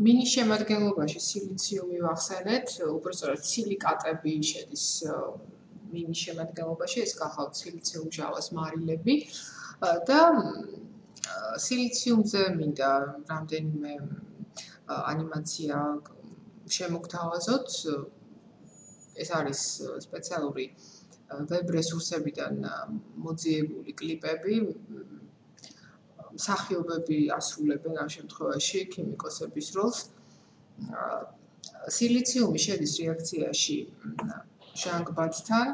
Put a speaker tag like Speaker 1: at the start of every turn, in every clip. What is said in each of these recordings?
Speaker 1: მინის შემადგენლობაში სილიციუმი ვახსენეთ, უბრალოდ სილიკატები შედის მინის შემადგენლობაში, ეს გახავთ სილიციუმჟავას მარილები და სილიციუმზე მინდა რამდენიმე ანიმაცია შემოგთავაზოთ. ეს არის სპეციალური ვებ რესურსებიდან მოძიებული კლიპები. მსახიობები ასრულებენ ამ შემთხვევაში ქიმიკოსების როლს. სილიციუმი შედის რეაქციაში ჟანგბადთან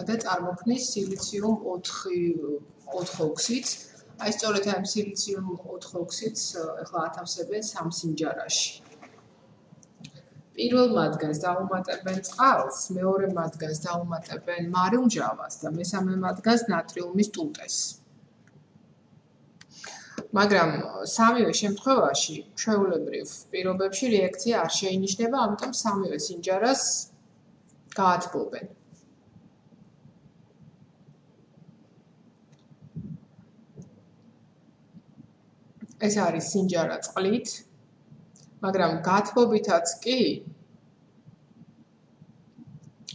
Speaker 1: და წარმოქმნის სილიციუმ 4 ოქსიდს. აი სწორედ ამ სილიციუმ 4 ოქსიდს ახლა ათავსებენ სამსინჯარაში. პირველ მათგანს დაუმატებენ წყალს, მეორე მათგანს დაუმატებენ მარილმჟავას და მესამე მათგანს ნატრიუმის ტუტეს. მაგრამ სამივე შემთხვევაში ჩვეულებრივ პირობებში რეაქცია არ შეინიშნება, ამიტომ სამივე სინჯარას გაათბობენ. ეს არის სინჯარა წყლით, მაგრამ გათბობითაც კი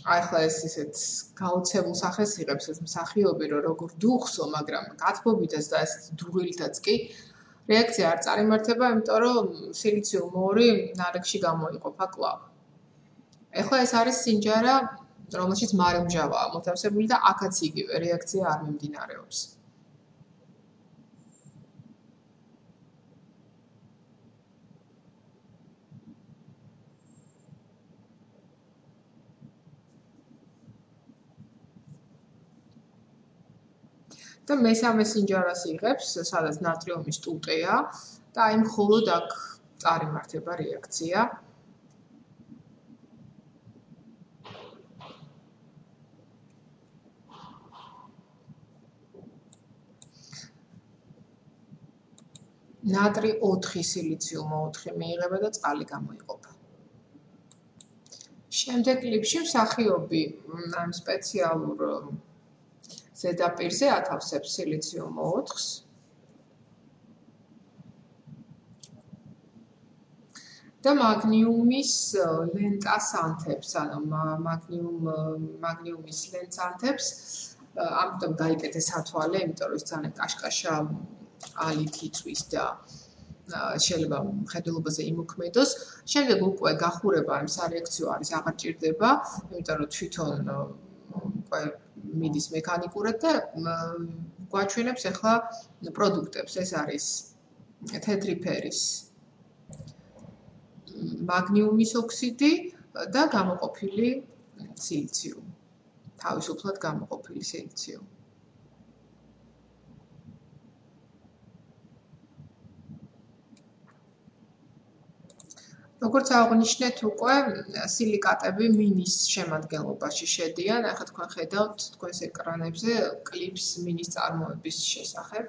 Speaker 1: ახლა ეს ისეთ გაოცებულ სახეს იღებს ეს მსახიობი, რომ როგორ დუხსო, მაგრამ გათბობითაც და ეს დუღილითაც კი რეაქცია არ წარიმართება, იმიტომ რომ სილიციუმ 2 ნალექში გამოიყოფა კვლავ. ახლა ეს არის სინჯარა, რომელშიც მარილმჟავაა მოთავსებული და აქაც იგივე რეაქცია არ მიმდინარეობს. და მესამე სინჯარას იღებს, სადაც ნატრიუმის ტუტეა და აი მხოლოდ აქ წარიმართება რეაქცია. ნატრი 4 სილიციუმ 4 მიიღება და წყალი გამოიყოფა. შემდეგ კლიპში მსახიობი ამ სპეციალურ ზედაპირზე ათავსებს სილიციუმ 4-ს. და მაგნიუმის ლენტას ანთებს, ანუ მაგნიუმის ლენტს ანთებს, ამიტომ გაიკეთეს ათვალე, იმიტომ რომ ეს ძალიან კაშკაშა ალით იწვის და შეიძლება მხედველობაზე იმოქმედოს. შემდეგ უკვე გახურება ამ სარეაქციო არის აღარ ჭირდება, იმიტომ რომ თვითონ უკვე მიდის მექანიკურად და გვაჩვენებს ახლა პროდუქტებს. ეს არის თეთრი ფერის მაგნიუმის ოქსიდი და გამოყოფილი სილიციუმი. თავისუფლად გამოყოფილი სილიციუმი. როგორც აღნიშნეთ უკვე, სილიკატები მინის შემადგენლობაში შედიან. ახლა თქვენ ხედავთ თქვენს ეკრანებზე კლიპს მინის წარმოების შესახებ.